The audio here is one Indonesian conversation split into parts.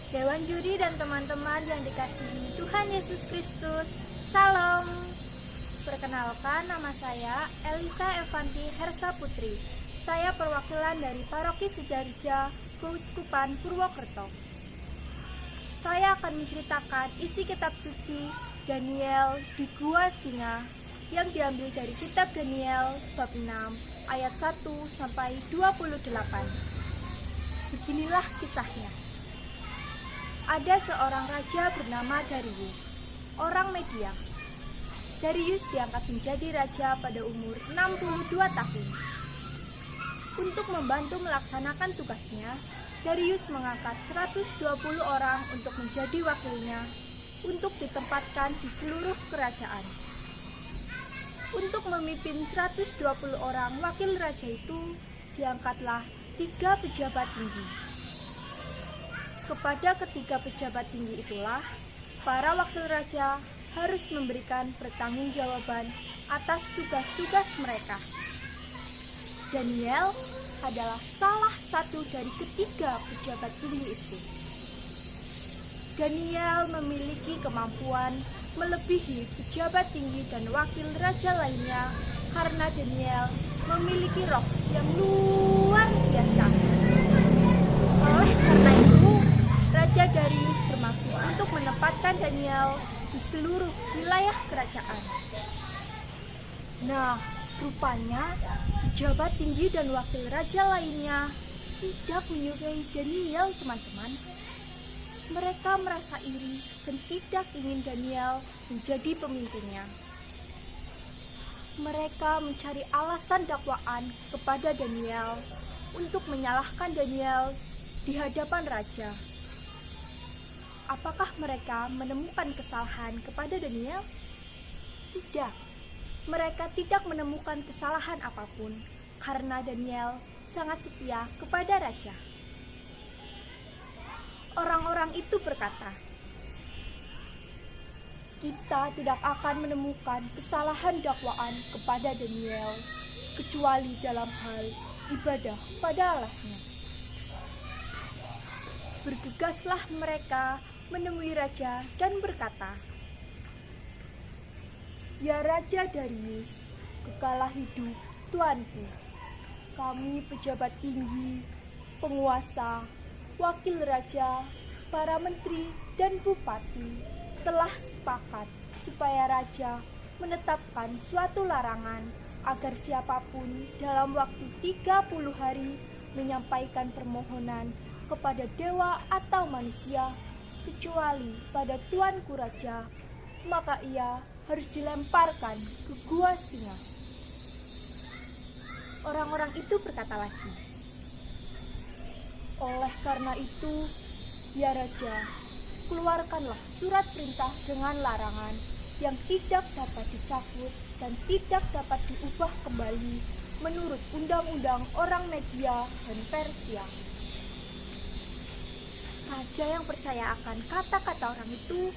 Dewan Juri dan teman-teman yang dikasihi Tuhan Yesus Kristus, Salam. Perkenalkan, nama saya Elisa Evanti Hersa Putri. Saya perwakilan dari Paroki Sidareja, Keuskupan Purwokerto. Saya akan menceritakan isi kitab suci Daniel di Gua Singa yang diambil dari kitab Daniel bab 6 ayat 1 sampai 28. Beginilah kisahnya. Ada seorang raja bernama Darius, orang Media. Darius diangkat menjadi raja pada umur 62 tahun. Untuk membantu melaksanakan tugasnya, Darius mengangkat 120 orang untuk menjadi wakilnya untuk ditempatkan di seluruh kerajaan. Untuk memimpin 120 orang wakil raja itu, diangkatlah 3 pejabat tinggi. Kepada ketiga pejabat tinggi itulah, para wakil raja harus memberikan pertanggungjawaban atas tugas-tugas mereka. Daniel adalah salah satu dari ketiga pejabat tinggi itu. Daniel memiliki kemampuan melebihi pejabat tinggi dan wakil raja lainnya karena Daniel memiliki roh yang luar biasa. Oleh karena itu, Raja Darius bermaksud untuk menempatkan Daniel di seluruh wilayah kerajaan. Nah, rupanya pejabat tinggi dan wakil raja lainnya tidak menyukai Daniel, teman-teman. Mereka merasa iri dan tidak ingin Daniel menjadi pemimpinnya. Mereka mencari alasan dakwaan kepada Daniel untuk menyalahkan Daniel di hadapan raja. Apakah mereka menemukan kesalahan kepada Daniel? Tidak. Mereka tidak menemukan kesalahan apapun karena Daniel sangat setia kepada raja. Orang-orang itu berkata, "Kita tidak akan menemukan kesalahan dakwaan kepada Daniel kecuali dalam hal ibadah pada Allahnya." Bergegaslah mereka menemui raja dan berkata, "Ya Raja Darius, kekalah hidup Tuanku. Kami pejabat tinggi, penguasa, wakil raja, para menteri dan bupati telah sepakat supaya raja menetapkan suatu larangan agar siapapun dalam waktu 30 hari menyampaikan permohonan kepada dewa atau manusia kecuali pada tuanku raja, maka ia harus dilemparkan ke Gua Singa." Orang-orang itu berkata lagi, "Oleh karena itu, ya Raja, keluarkanlah surat perintah dengan larangan yang tidak dapat dicabut dan tidak dapat diubah kembali menurut undang-undang orang Media dan Persia." Raja yang percaya akan kata-kata orang itu,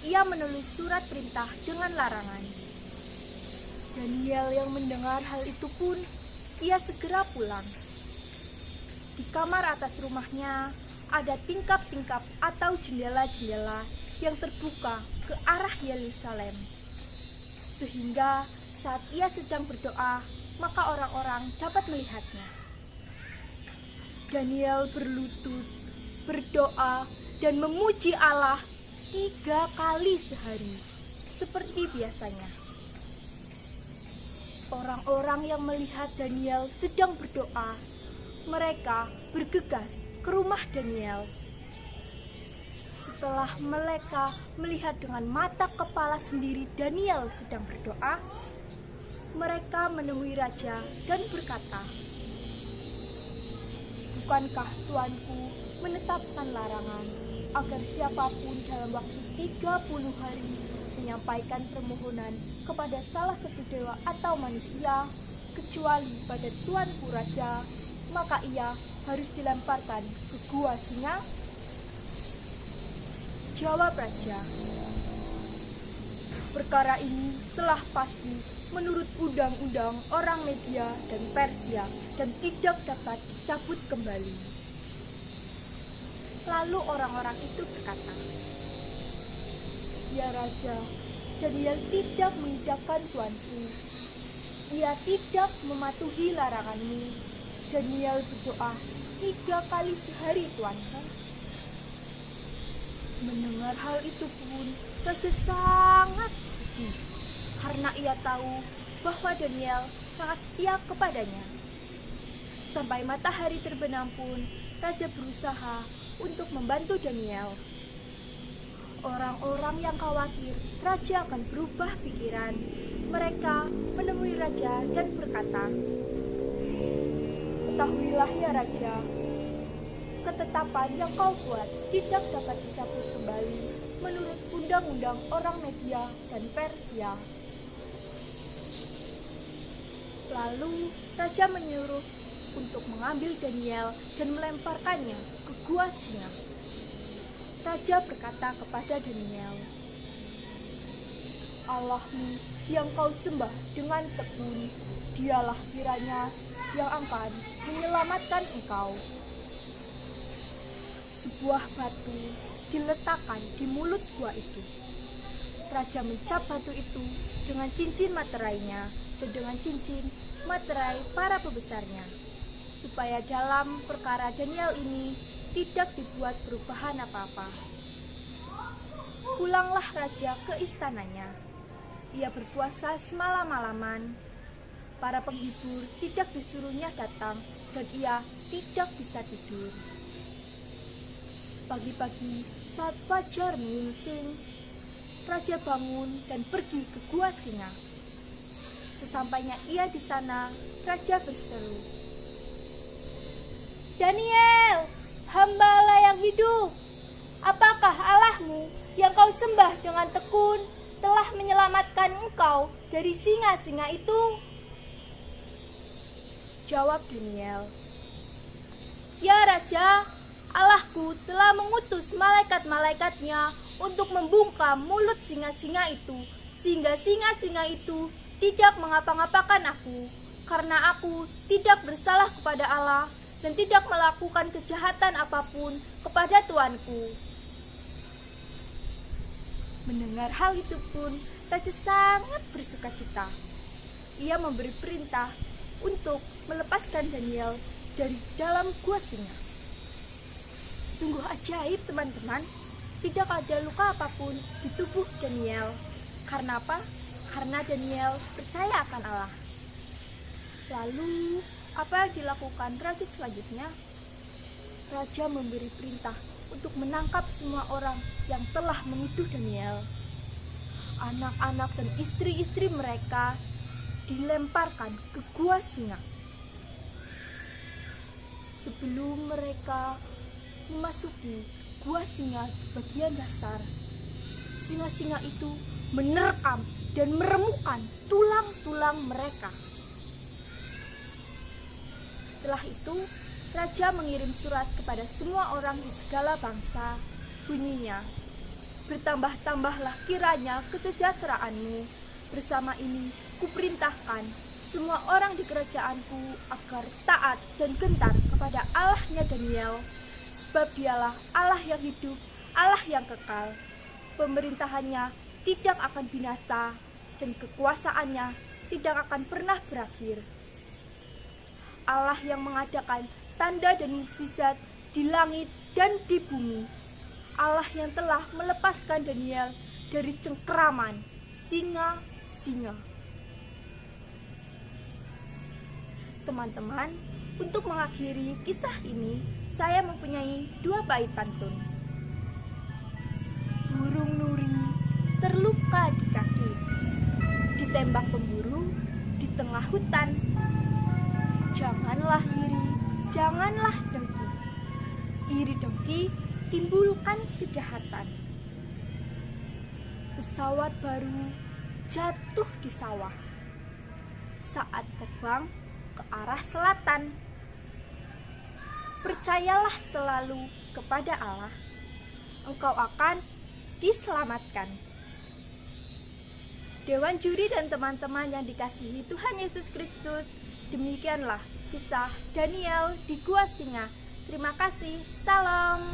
ia menulis surat perintah dengan larangan. Daniel yang mendengar hal itu pun, ia segera pulang. Di kamar atas rumahnya ada tingkap-tingkap atau jendela-jendela yang terbuka ke arah Yerusalem. Sehingga saat ia sedang berdoa, maka orang-orang dapat melihatnya. Daniel berlutut, berdoa, dan memuji Allah 3 kali sehari, seperti biasanya. Orang-orang yang melihat Daniel sedang berdoa, mereka bergegas ke rumah Daniel. Setelah mereka melihat dengan mata kepala sendiri Daniel sedang berdoa, mereka menemui raja dan berkata, "Bukankah tuanku menetapkan larangan agar siapapun dalam waktu 30 hari menyampaikan permohonan kepada salah satu dewa atau manusia kecuali pada tuanku raja, maka ia harus dilemparkan ke Gua Singa?" Jawab raja, "Perkara ini telah pasti menurut undang-undang orang Media dan Persia dan tidak dapat dicabut kembali." Lalu orang-orang itu berkata, "Ya Raja, Daniel tidak mengidapkan tuanku. Ia tidak mematuhi laranganmu. Daniel berdoa 3 kali sehari, Tuanku." Mendengar hal itu pun, Raja sangat sedih karena ia tahu bahwa Daniel sangat setia kepadanya. Sampai matahari terbenam pun, Raja berusaha untuk membantu Daniel. Orang-orang yang khawatir Raja akan berubah pikiran. Mereka menemui Raja dan berkata, "Ketahuilah ya Raja, ketetapan yang kau buat tidak dapat dicabut kembali menurut undang-undang orang Media dan Persia." Lalu Raja menyuruh untuk mengambil Daniel dan melemparkannya ke gua singa. Raja berkata kepada Daniel, "Allahmu yang kau sembah dengan tekun, dialah kiranya yang akan menyelamatkan engkau." Sebuah batu diletakkan di mulut gua itu. Raja mencap batu itu dengan cincin materainya dan dengan cincin materai para pembesarnya, supaya dalam perkara Daniel ini tidak dibuat perubahan apa-apa. Pulanglah Raja ke istananya. Ia berpuasa semalam-malaman. Para penghibur tidak disuruhnya datang dan ia tidak bisa tidur. Pagi-pagi saat fajar menyingsing, Raja bangun dan pergi ke gua singa. Sesampainya ia di sana, Raja berseru, "Daniel, hamba Allah yang hidup, apakah Allahmu yang kau sembah dengan tekun telah menyelamatkan engkau dari singa-singa itu?" Jawab Daniel, "Ya Raja, Allahku telah mengutus malaikat-malaikatnya untuk membungkam mulut singa-singa itu, sehingga singa-singa itu tidak mengapa-ngapakan aku, karena aku tidak bersalah kepada Allah dan tidak melakukan kejahatan apapun kepada Tuanku." Mendengar hal itu pun, Raja sangat bersukacita. Ia memberi perintah untuk melepaskan Daniel dari dalam gua singa. Sungguh ajaib, teman-teman. Tidak ada luka apapun di tubuh Daniel. Karena apa? Karena Daniel percaya akan Allah. Lalu, apa yang dilakukan Raja selanjutnya? Raja memberi perintah untuk menangkap semua orang yang telah menuduh Daniel. Anak-anak dan istri-istri mereka dilemparkan ke gua singa. Sebelum mereka memasuki gua singa di bagian dasar, singa-singa itu menerkam dan meremukkan tulang-tulang mereka. Setelah itu, Raja mengirim surat kepada semua orang di segala bangsa. Bunyinya, "Bertambah-tambahlah kiranya kesejahteraanmu. Bersama ini kuperintahkan semua orang di kerajaanku agar taat dan gentar kepada Allahnya Daniel, sebab dialah Allah yang hidup, Allah yang kekal. Pemerintahannya tidak akan binasa dan kekuasaannya tidak akan pernah berakhir. Allah yang mengadakan tanda dan mukjizat di langit dan di bumi. Allah yang telah melepaskan Daniel dari cengkeraman singa-singa." Teman-teman, untuk mengakhiri kisah ini, saya mempunyai 2 bait pantun. Burung nuri terluka di kaki, ditembak pemburu di tengah hutan. Janganlah iri, janganlah dengki. Iri dengki timbulkan kejahatan. Pesawat baru jatuh di sawah saat terbang ke arah selatan. Percayalah selalu kepada Allah, engkau akan diselamatkan. Dewan juri dan teman-teman yang dikasihi Tuhan Yesus Kristus, demikianlah kisah Daniel di gua singa. Terima kasih, salam.